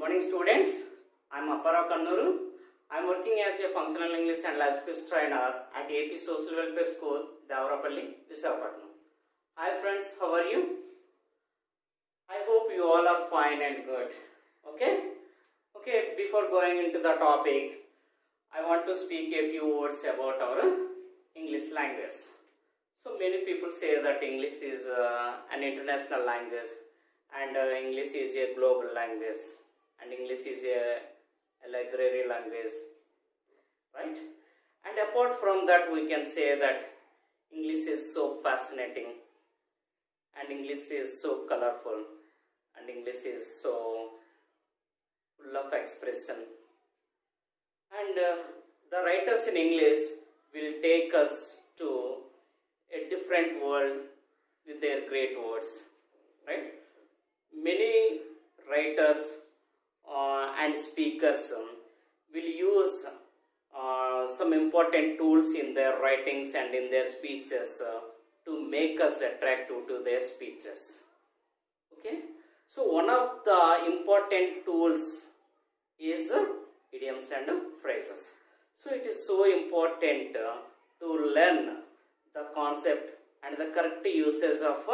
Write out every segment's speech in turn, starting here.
Morning students, I am Apparao Kannuru. I am working as a functional English and life skills trainer at AP Social Welfare School, Devarapalli, Visakhapatnam. Hi friends, how are you? I hope you all are fine and good. Okay, before going into the topic, I want to speak a few words about our English language. So many people say that English is an international language and English is a global language and English is a library language, right? And apart from that, we can say that English is so fascinating and English is so colorful and English is so full of expression. And the writers in English will take us to a different world with their great words, right? Many writers and speakers will use some important tools in their writings and in their speeches to make us attractive to their speeches. Okay, so one of the important tools is idioms and phrases. So it is so important to learn the concept and the correct uses of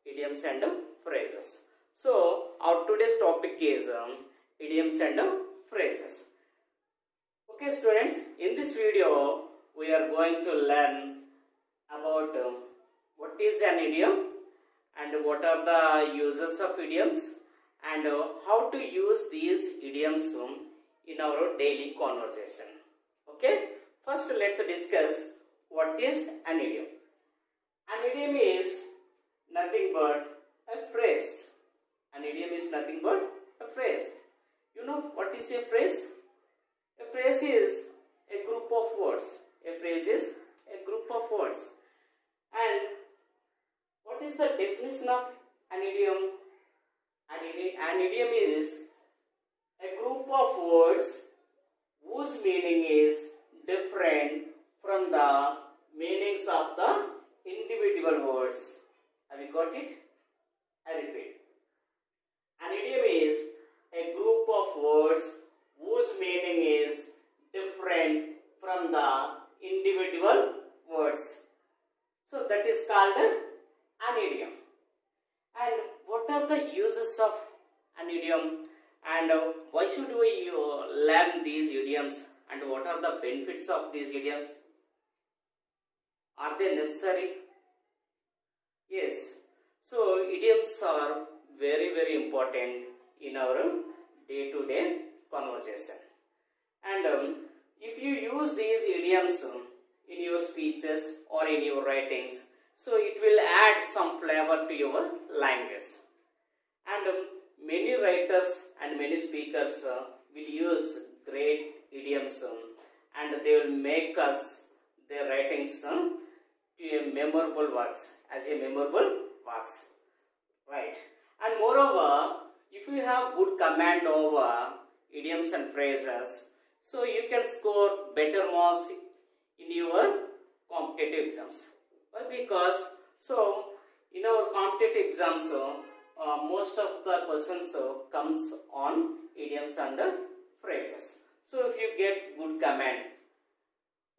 idioms and phrases. So our today's topic is idioms and phrases. Okay students, in this video we are going to learn about what is an idiom and what are the uses of idioms and how to use these idioms in our daily conversation. Okay, first let's discuss what is an idiom. An idiom is nothing but a phrase. An idiom is nothing but a phrase. You know what is a phrase? A phrase is a group of words. A phrase is a group of words. And what is the definition of an idiom? An idiom is a group of words whose meaning is different from the meanings of the individual words. Have you got it? I repeat. An idiom is a group of words whose meaning is different from the individual words. So that is called an idiom. And what are the uses of an idiom and why should we learn these idioms and what are the benefits of these idioms? Are they necessary? Yes. So idioms are very important in our day-to-day conversation. And if you use these idioms in your speeches or in your writings, so it will add some flavor to your language. And many writers and many speakers will use great idioms and they will make us their writings to a memorable works, as a memorable works, right? And moreover, if you have good command over idioms and phrases, so you can score better marks in your competitive exams. Why? Because so in our competitive exams, most of the questions comes on idioms and phrases. So if you get good command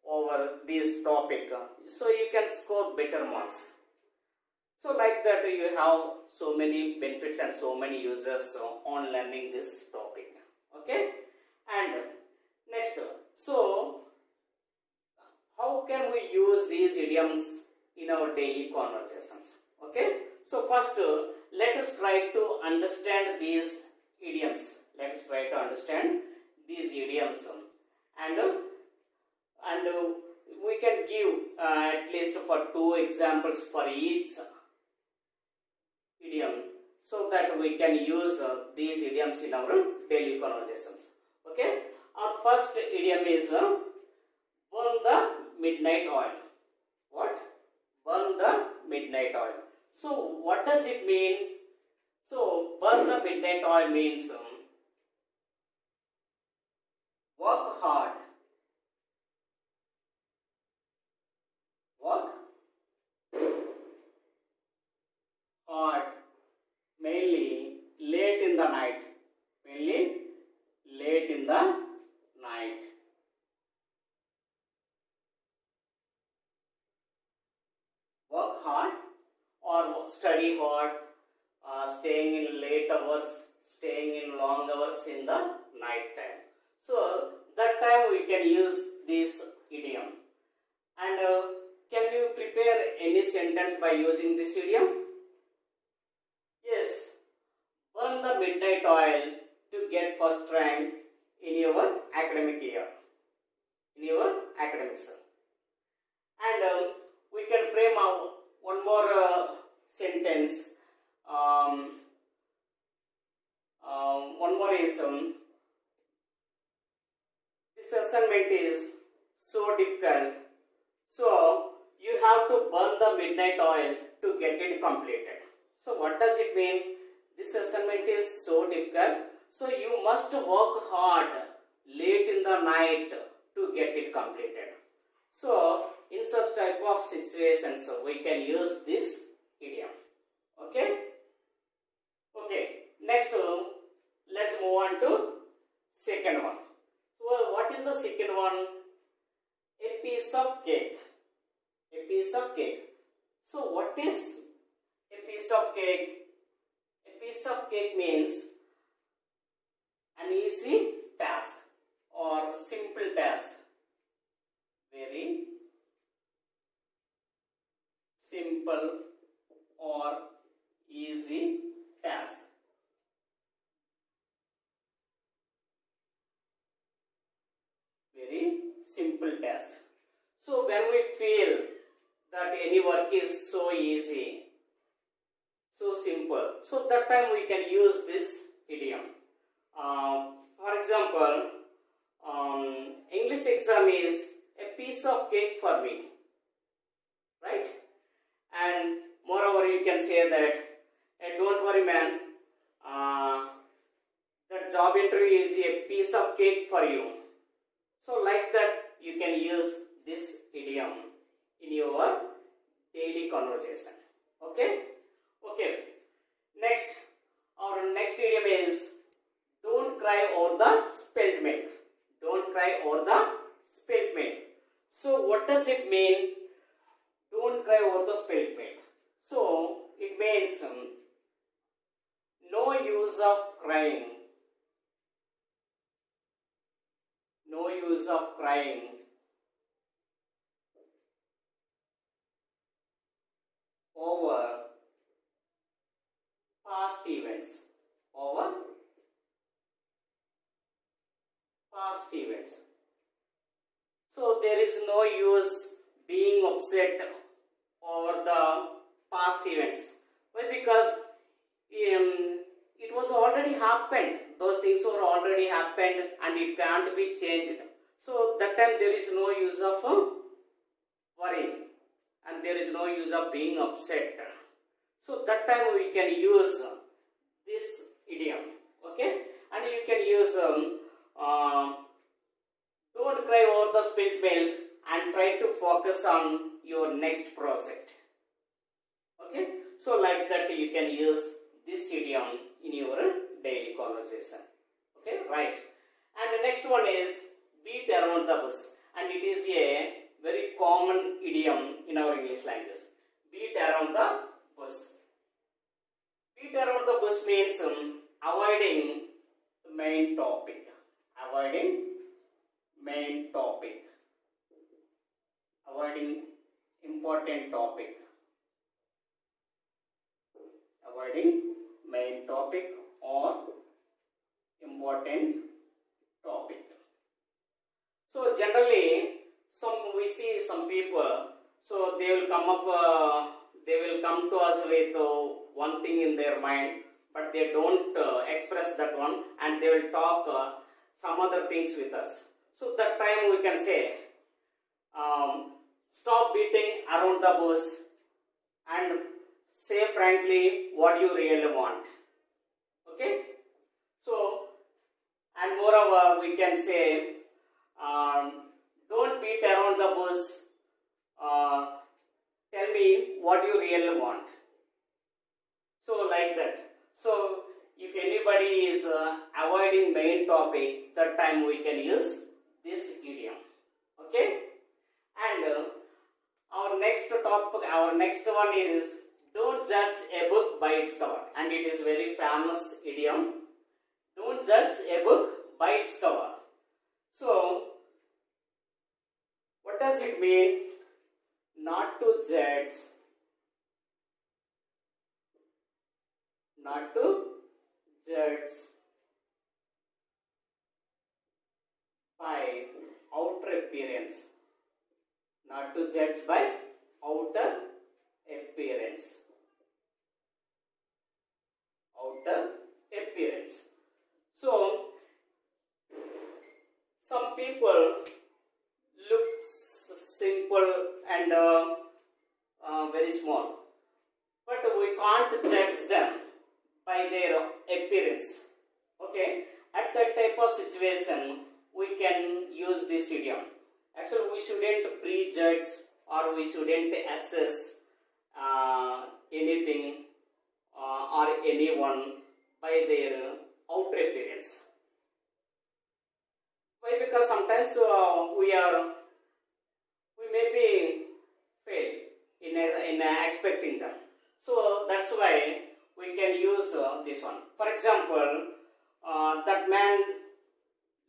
over this topic, so you can score better marks. So like that you have so many benefits and so many uses on learning this topic. Okay, and next, so how can we use these idioms in our daily conversations? Okay, so first let us try to understand these idioms. Let us try to understand these idioms and we can give at least for 2 examples for each idiom so that we can use these idioms in our daily conversations. Okay, our first idiom is burn the midnight oil. What? Burn the midnight oil. So what does it mean? So burn the midnight oil means work hard. Work hard, mainly late in the night. Mainly study hard, staying in late hours, staying in long hours in the night time. So that time we can use this idiom. And can you prepare any sentence by using this idiom? Yes. Burn the midnight oil to get first rank in your academic year, in your academics. And we can frame out one more sentence. One more is this assignment is so difficult, so you have to burn the midnight oil to get it completed. So what does it mean? This assignment is so difficult, so you must work hard late in the night to get it completed. So in such type of situations, we can use this idiom. Okay. Next, let's move on to second one. So what is the second one? A piece of cake. A piece of cake. So what is a piece of cake? A piece of cake means an easy task or simple task. Very simple or easy task. Very simple task. So when we feel that any work is so easy, so simple, so that time we can use this idiom. For example, English exam is a piece of cake for me, right? And moreover, you can say that, hey, don't worry man, that job interview is a piece of cake for you. So like that, you can use this idiom in your daily conversation. Okay. Next, our next idiom is don't cry over the spilt milk. Don't cry over the spilt milk. So what does it mean? Don't cry over the spilt milk. So it means no use of crying. No use of crying over past events. Over past events. So there is no use being upset over the past events. Why? Because it was already happened. Those things were already happened and it can't be changed. So that time there is no use of worrying and there is no use of being upset. So that time we can use this idiom. Okay, and you can use don't cry over the spilt milk and try to focus on your next project. Okay, so like that you can use this idiom in your daily conversation. Okay, right. And the next one is beat around the bush, and it is a very common idiom in our English language. Beat around the bush. Beat around the bush means avoiding the main topic. Avoiding main topic. Avoiding important topic. Avoiding main topic or important topic. So generally, we see some people, so they will come to us with one thing in their mind, but they don't express that one, and they will talk some other things with us. So that time we can say, stop beating around the bush and say frankly what you really want. Okay. So, and moreover we can say, don't beat around the bush, tell me what you really want. So like that. So if anybody is avoiding main topic, that time we can use this idiom. Okay. And our next topic, our next one is don't judge a book by its cover, and it is very famous idiom. Don't judge a book by its cover. So, what does it mean? Not to judge. Not to judge by outer appearance. Not to judge by outer appearance. Outer appearance. So, some people look simple and very small, but we can't judge them by their appearance. Okay, at that type of situation, we can use this idiom. Actually, we shouldn't prejudge or we shouldn't assess anything or anyone by their outer appearance. Why? Because sometimes we may be fail in expecting them. So that's why we can use this one. For example, that man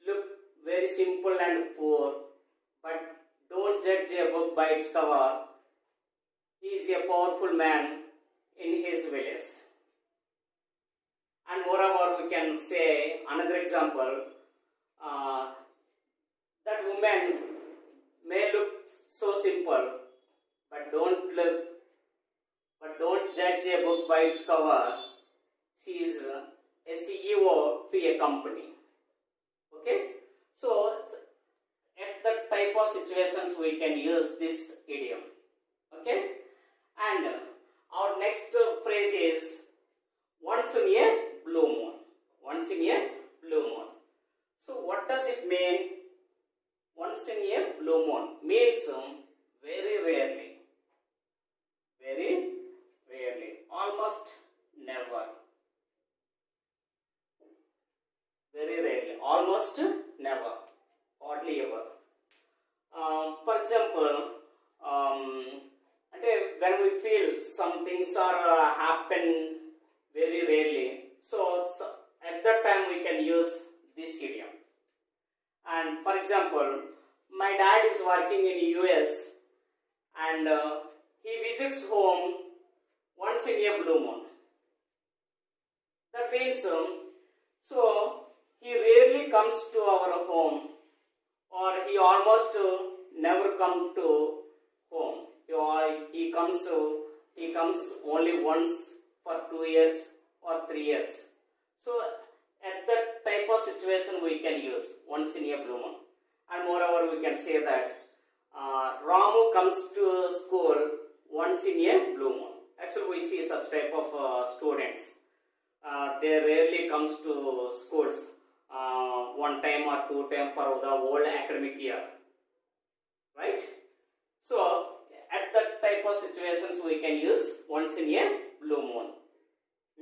looked very simple and poor, but don't judge a book by its cover. He is a powerful man in his village. And moreover, we can say another example. That woman may look so simple, but don't judge a book by its cover. She is a CEO to a company. Okay, so at that type of situations we can use this idiom. Okay, and our next phrase is once in a blue moon. Once in a blue moon. So what does it mean? Once in a blue moon means very rarely. Very rarely. Almost never. Very rarely. Almost never. Hardly ever. For example, when we feel some things are happen very rarely, so at that time we can use this idiom. And for example, my dad is working in US and he visits home once in a blue moon. That means so he rarely comes to our home, or he almost never come to home. He comes only once for 2 years or 3 years. So at that type of situation we can use once in a blue moon. And moreover, we can say that Ramu comes to school once in a blue moon. Actually, we see such type of students. They rarely comes to schools one time or 2 times for the whole academic year. Right? So at that type of situations we can use once in a blue moon.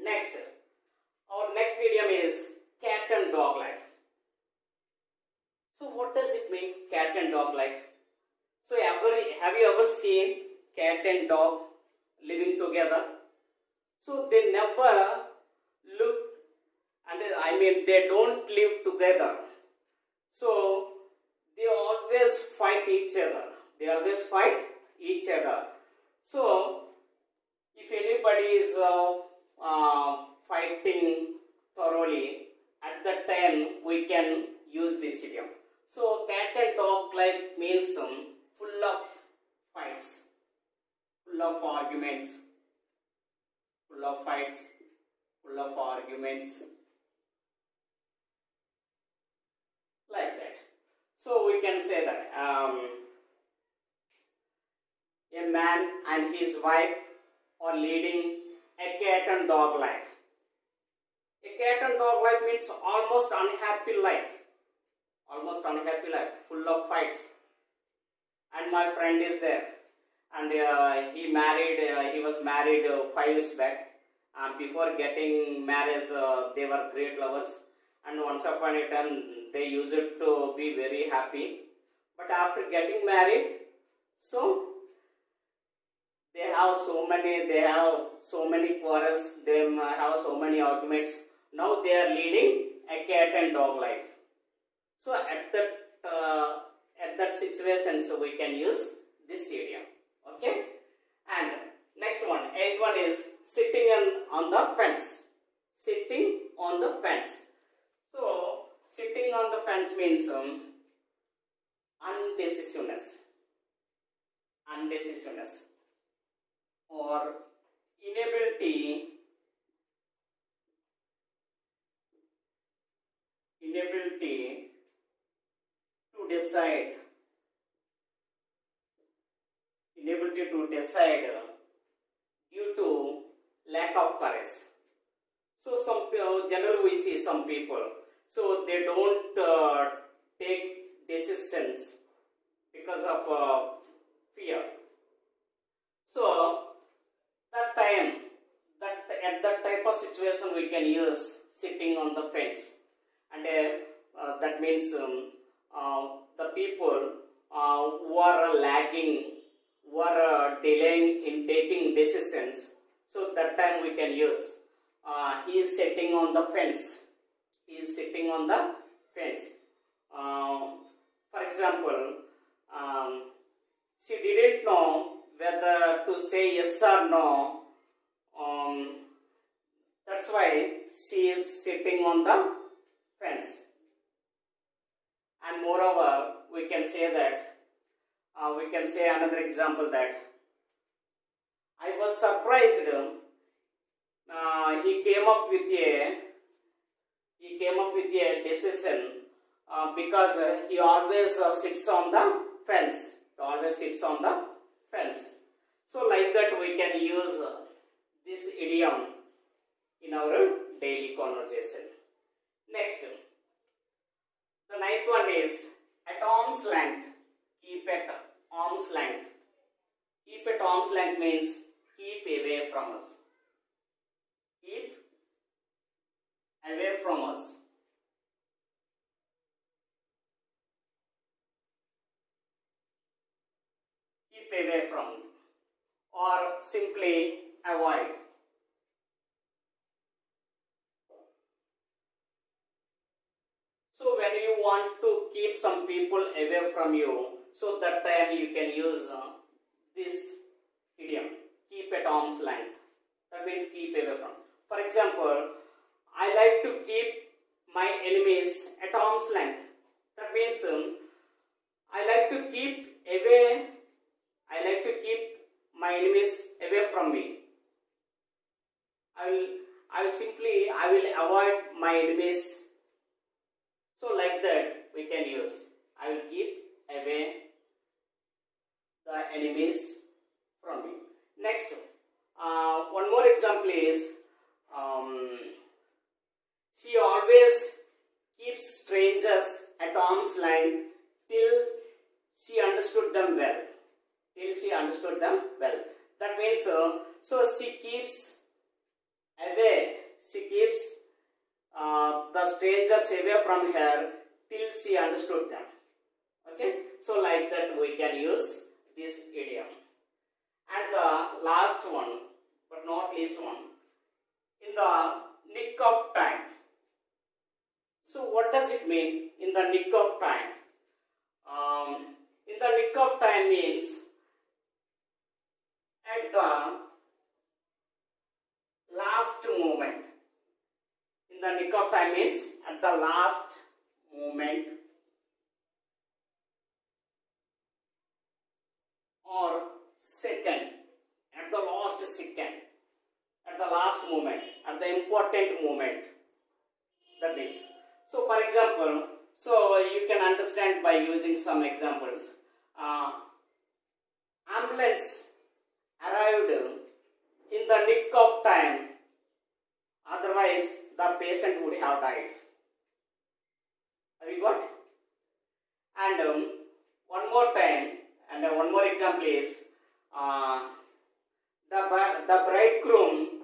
Next, our next idiom is cat and dog life. So what does it mean, cat and dog life? So have you ever seen cat and dog living together? So they never look, and they don't live together. So they always fight each other. So if anybody is fighting thoroughly, at that time we can use this idiom. So cat and dog life means full of fights, full of arguments, full of fights, full of arguments, like that. So we can say that a man and his wife are leading a cat and dog life. A cat and dog life means almost unhappy life. Almost unhappy life, full of fights. And my friend is there, and he was married 5 years back. And before getting married, they were great lovers. And once upon a time, they used to be very happy. But after getting married, so they have so many quarrels, they have so many arguments. Now they are leading a cat and dog life. So at that situation, so we can use this idiom. Okay. And next one, eighth one is sitting on the fence. Sitting on the fence. So sitting on the fence means undecisiveness, or inability to decide, due to lack of courage. So generally we see some people, so they don't take decisions because of fear. So at that type of situation we can use sitting on the fence, and that means the people who are lagging, who are delaying in taking decisions. So that time we can use he is sitting on the fence. He is sitting on the fence. For example, she didn't know whether to say yes or no. That's why she is sitting on the fence. And moreover, we can say that we can say another example that I was surprised. He came up with a decision because he always sits on the fence. So like that we can use this idiom in our daily conversation. Next, the ninth one is at arm's length. Keep at arm's length. Keep at arm's length means keep away from us. Keep away from us. Keep away from, or simply avoid. So when you want to keep some people away from you, so that time you can use this idiom, keep at arm's length. That means keep away from. For example, I like to keep my enemies at arm's length. That means I like to keep my enemies away from me. I will avoid my enemies. So like that we can use I will keep away the enemies from me. Next, one more example is she always keeps strangers at arm's length till she understood them well. That means so she keeps the strangers away from her till she understood them. Okay, so like that we can use this idiom. And the last one, but not least one, in the nick of time. So what does it mean, in the nick of time? In the nick of time means at the last moment. In the nick of time means at the last moment or second, at the last second, at the last moment, at the important moment. That means. So for example, so you can understand by using some examples. Ambulance arrived in the nick of time, otherwise the patient would have died. Have you got? And one more time, and one more example is the bridegroom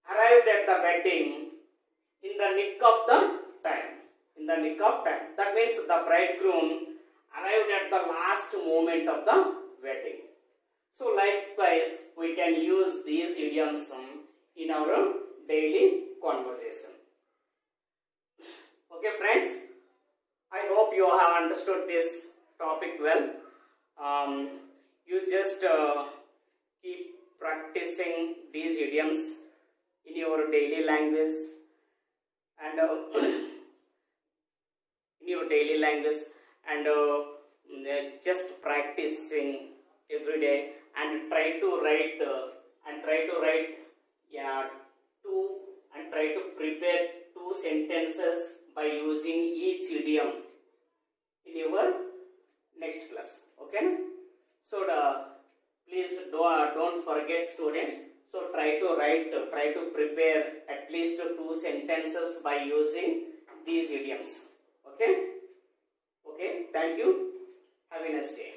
arrived at the wedding in the nick of the time. That means the bridegroom arrived at the last moment of the wedding. So likewise, we can use these idioms in our daily conversation. Okay friends, I hope you have understood this topic well. You just keep practicing these idioms in your daily language and just practicing every day and try to write try to prepare 2 sentences by using each idiom in your next class. Okay, so please don't forget students. So try to prepare at least 2 sentences by using these idioms. Okay, thank you. Have a nice day.